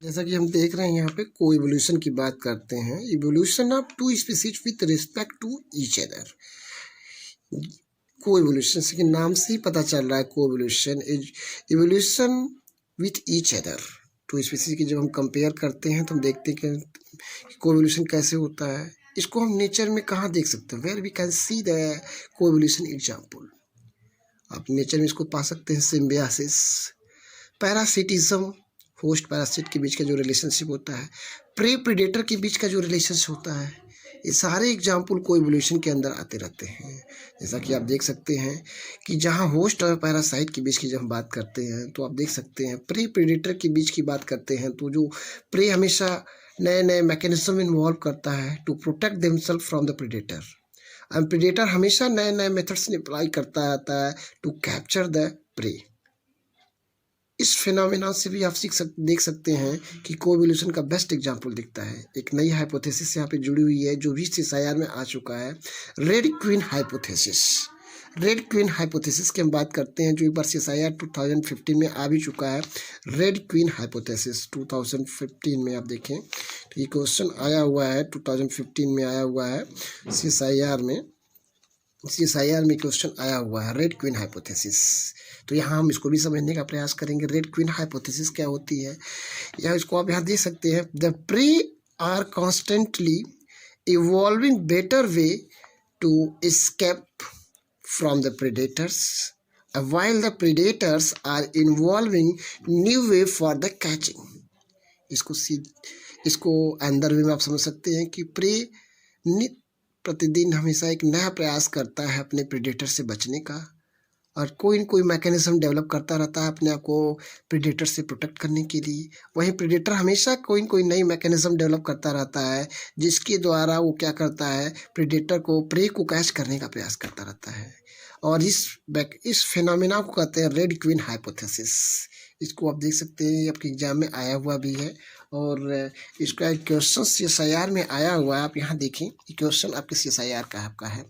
जैसा कि हम देख रहे हैं यहाँ पे को इवोल्यूशन की बात करते हैं। Evolution of two species with respect to each other. Coevolution से कि नाम से ही पता चल रहा है coevolution evolution with each other. Two species की जब हम कंपेयर करते हैं तो हम देखते हैं कि को इवोल्यूशन कैसे होता है। इसको हम नेचर में कहाँ देख सकते हैं? Where we can see the coevolution example. आप नेचर में इसको पा सकते हैं। सिम्बियासिस, पैरासिटिज्म, होस्ट पैरासिट के बीच का जो रिलेशनशिप होता है, प्रे प्रेडेटर के बीच का जो रिलेशनशिप होता है, ये सारे एग्जाम्पल को इवोल्यूशन के अंदर आते रहते हैं। जैसा कि आप देख सकते हैं कि जहाँ होस्ट और पैरासाइट के बीच की जब हम बात करते हैं तो आप देख सकते हैं प्रे प्रेडेटर के बीच की बात करते हैं तो जो प्रे हमेशा नए नए मैकेनिज्म इन्वॉल्व करता है to protect themselves from the predator, and predator हमेशा नए नए मेथड्स अप्लाई करता रहता है टू कैप्चर द प्रे। इस फिनोमेना से भी आप देख सकते हैं कि को इवोल्यूशन का बेस्ट एग्जांपल दिखता है। एक नई हाइपोथेसिस यहाँ पे जुड़ी हुई है जो भी CSIR में आ चुका है, red Queen hypothesis. Red Queen hypothesis की हम बात करते हैं जो एक बार CSIR 2015 में आ भी चुका है। रेड क्वीन हाइपोथेसिस 2015 में आप देखें तो ये क्वेश्चन आया हुआ है, 2015 में आया हुआ है CSIR में क्वेश्चन आया हुआ है रेड क्वीन हाइपोथेसिस। तो यहाँ हम इसको भी समझने का प्रयास करेंगे। रेड क्वीन हाइपोथेसिस क्या होती है, या इसको आप यहाँ देख सकते हैं। The prey are constantly evolving better way to escape from the predators while the predators are involving new way for the catching। इसको अंदर भी आप समझ सकते हैं कि प्रे प्रतिदिन हमेशा एक नया प्रयास करता है अपने प्रेडेटर से बचने का, और कोई न कोई मैकेनिज्म डेवलप करता रहता है अपने आप को प्रेडेटर से प्रोटेक्ट करने के लिए। वहीं प्रेडेटर हमेशा कोई न कोई नई मैकेनिज्म डेवलप करता रहता है जिसके द्वारा वो क्या करता है, प्रेडेटर को प्रे को कैच करने का प्रयास करता रहता है। और इस फिनोमेना को कहते हैं रेड क्वीन हाइपोथेसिस। इसको आप देख सकते हैं, आपके एग्जाम में आया हुआ भी है और इसका एक क्वेश्चन CSIR में आया हुआ है। आप यहाँ देखें, ये क्वेश्चन आपके CSIR का आपका है।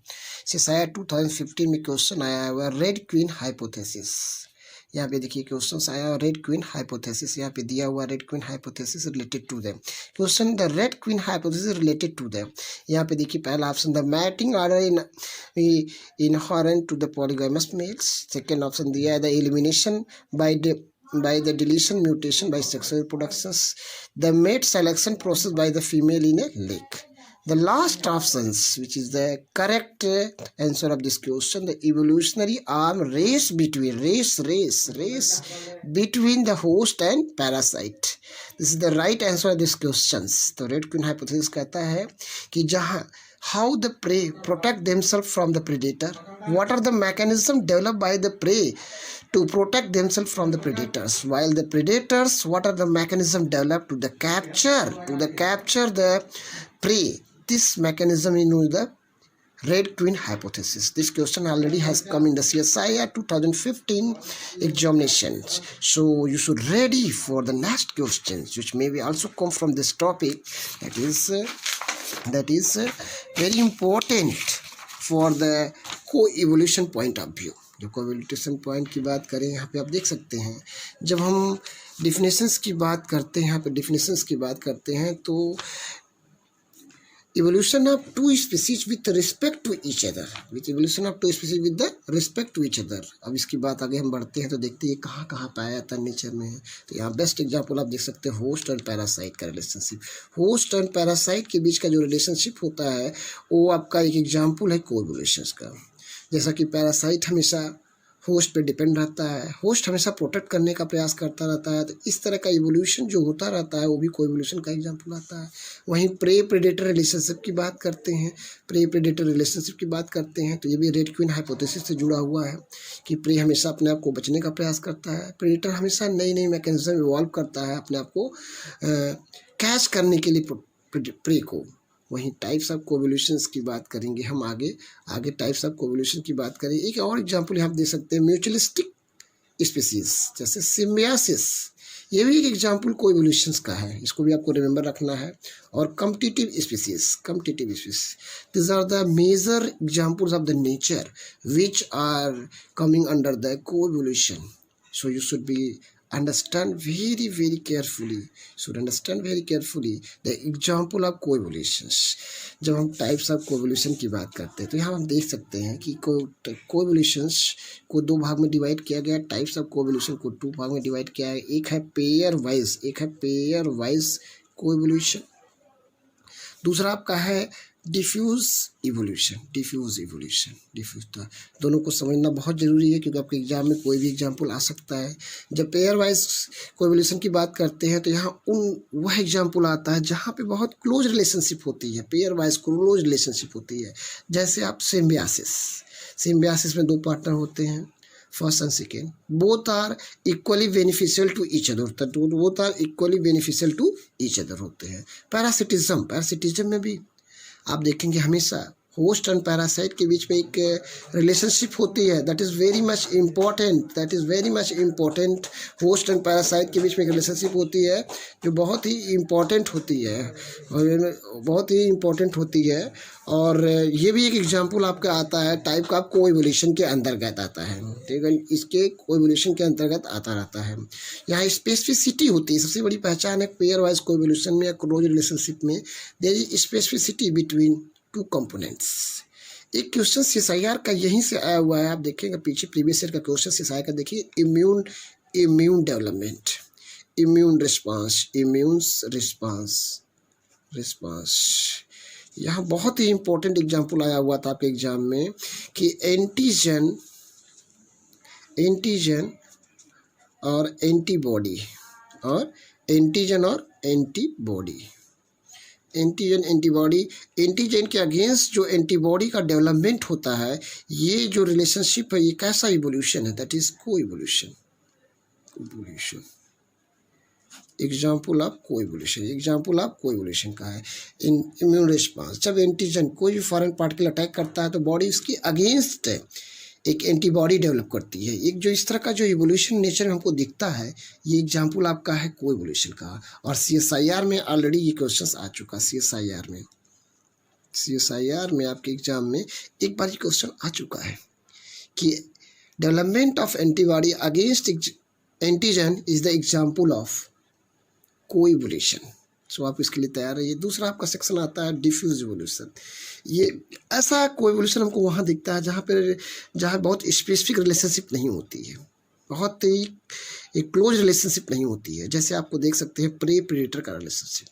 CSIR 2015 में क्वेश्चन आया हुआ है रेड क्वीन हाइपोथेसिस। यहाँ पे देखिए क्वेश्चन आया हुआ रेड क्वीन हाइपोथेसिस, यहाँ पे दिया हुआ Red Queen hypothesis related to them. Question the Red Queen hypothesis related to them. यहाँ पे देखिए पहला option the mating order inherent to the polygamous males. Second option दिया है the elimination by the deletion mutation by sexual reproductions, the mate selection process by the female in a lake. The last options, which is the correct answer of this question, the evolutionary arm race between the host and parasite. This is the right answer of these questions. तो red Queen hypothesis कहता है कि जहाँ how the prey protect themselves from the predator, what are the mechanisms developed by the prey to protect themselves from the predators, while the predators, what are the mechanism developed to capture the prey. This mechanism is known as the red queen hypothesis. This question already has come in the CSIR 2015 examinations, so you should ready for the next questions which may be also come from this topic. That is very important for the co-evolution point of view. जो को-इवोल्यूशन point की बात करें, यहाँ पे आप देख सकते हैं जब हम डिफिनेशंस की बात करते हैं, यहाँ पे डिफिनेशंस की बात करते हैं तो evolution of two species with respect to each other, with evolution of two species with the respect to each other। अब इसकी बात आगे हम बढ़ते हैं तो देखते हैं कहाँ कहाँ पाया जाता है नेचर में है। तो यहाँ बेस्ट एग्जांपल आप देख सकते हैं होस्ट एंड पैरासाइट का रिलेशनशिप। होस्ट एंड पैरासाइट के बीच का जो रिलेशनशिप होता है वो आपका एक एग्जाम्पल है को इवोल्यूशन का। जैसा कि पैरासाइट हमेशा होस्ट पे डिपेंड रहता है, होस्ट हमेशा प्रोटेक्ट करने का प्रयास करता रहता है, तो इस तरह का इवोल्यूशन जो होता रहता है वो भी को इवोल्यूशन का एग्जाम्पल आता है। वहीं प्रे प्रेडेटर रिलेशनशिप की बात करते हैं, प्रे प्रेडेटर रिलेशनशिप की बात करते हैं तो ये भी रेड क्वीन हाइपोथेसिस से जुड़ा हुआ है कि प्रे हमेशा अपने आप को बचने का प्रयास करता है, प्रेडेटर हमेशा नई नई मैकेनिज्म इवॉल्व करता है अपने आप को कैच करने के लिए प्रे को। वहीं टाइप्स ऑफ कोवोल्यूशंस की बात करेंगे हम आगे टाइप्स ऑफ कोवोल्यूशन की बात करें। एक और एग्जांपल यहाँ दे सकते हैं म्यूचुअलिस्टिक स्पीसीज जैसे सिम्बियासिस, ये भी एक एग्जांपल कोवोल्यूशंस का है, इसको भी आपको रिमेंबर रखना है। और competitive species this are the major examples of the nature which are coming under the coevolution, so you should be understand very carefully, should understand very carefully the example of coevolutions। जब हम types of coevolution की बात करते हैं तो यहाँ हम देख सकते हैं कि कोएवोल्यूशंस को दो भाग में डिवाइड किया गया, टाइप्स ऑफ कोएवोल्यूशन को टू भाग में डिवाइड किया है। एक है पेयर वाइज कोएवोल्यूशन, दूसरा आपका है डिफ्यूज इवोल्यूशन। तो दोनों को समझना बहुत ज़रूरी है क्योंकि आपके एग्जाम में कोई भी एग्जाम्पल आ सकता है। जब पेयर वाइज कोएवोल्यूशन की बात करते हैं तो यहाँ वह एग्जाम्पल आता है जहाँ पे बहुत क्लोज रिलेशनशिप होती है, पेयर वाइज क्लोज रिलेशनशिप होती है। जैसे आप सिम्बियासिस में दो पार्टनर होते हैं, first and second, both are equally beneficial to each other होते हैं। पैरासिटिज्म में भी आप देखेंगे हमेशा होस्ट एंड पैरासाइट के बीच में एक रिलेशनशिप होती है, that is very much important. Host and parasite के बीच में एक रिलेशनशिप होती है जो बहुत ही इम्पॉर्टेंट होती है और ये भी एक एग्जाम्पल आपका आता है टाइप का कोएवोल्यूशन के अंतर्गत आता है, ठीक है, इसके कोएवोल्यूशन के अंतर्गत आता रहता है। यहाँ स्पेसिफिसिटी होती है, सबसे बड़ी पहचान है पेयर वाइज कोएवोल्यूशन में या क्लोज रिलेशनशिप में, there is specificity between two components. एक क्वेश्चन सीएसआईआर का यहीं से आया हुआ है, आप देखेंगे पीछे प्रीवियस ईयर का क्वेश्चन सीएसआईआर का देखिए, इम्यून डेवलपमेंट, इम्यून रिस्पांस। यहाँ बहुत ही इंपॉर्टेंट एग्जाम्पल आया हुआ था आपके एग्जाम में कि एंटीजन और एंटीबॉडी एंटीजन के अगेंस्ट जो एंटीबॉडी का डेवलपमेंट होता है, ये जो रिलेशनशिप है ये कैसा इवोल्यूशन है, that is coevolution. Example of coevolution का है इम्यून रिस्पांस। जब एंटीजन कोई भी फॉरेन पार्टिकल अटैक करता है तो बॉडी उसकी अगेंस्ट एक एंटीबॉडी डेवलप करती है। एक जो इस तरह का जो इवोल्यूशन नेचर में हमको दिखता है, ये एग्जाम्पल आपका है कोएवोल्यूशन का। और सीएसआईआर में ऑलरेडी ये क्वेश्चन आ चुका, सीएसआईआर में आपके एग्जाम में एक बार ये क्वेश्चन आ चुका है कि development of antibody against antigen is the example of coevolution. So आप इसके लिए तैयार रहिए। दूसरा आपका सेक्शन आता है डिफ्यूज इवोल्यूशन। ये ऐसा कोएवोल्यूशन हमको वहाँ दिखता है जहाँ बहुत स्पेसिफिक रिलेशनशिप नहीं होती है, बहुत ही एक क्लोज रिलेशनशिप नहीं होती है। जैसे आपको देख सकते हैं प्रे प्रेडेटर का रिलेशनशिप,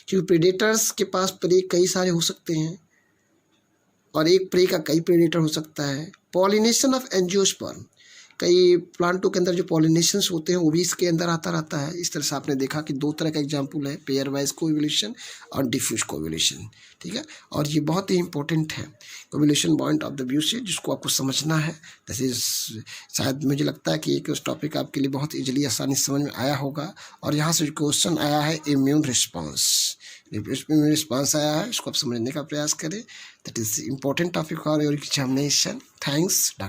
क्योंकि प्रेडेटर्स के पास प्रे कई सारे हो सकते हैं और एक प्रे का कई प्रेडेटर हो सकता है। पॉलिनेशन ऑफ एंजियोस्पर्म, कई प्लांटों के अंदर जो पॉलिनेशंस होते हैं वो भी इसके अंदर आता रहता है। इस तरह से आपने देखा कि दो तरह का एग्जाम्पल है, पेयर वाइज कोएवोल्यूशन और डिफ्यूज कोएवोल्यूशन, ठीक है। और ये बहुत ही इंपॉर्टेंट है coevolution point of the view से, जिसको आपको समझना है। जैसे शायद मुझे लगता है कि एक टॉपिक आपके लिए बहुत ईजिली आसानी से समझ में आया होगा। और यहाँ से जो क्वेश्चन आया है इम्यून रिस्पॉन्स आया है, इसको आप समझने का प्रयास करें। That is important topic for your examination. Thanks.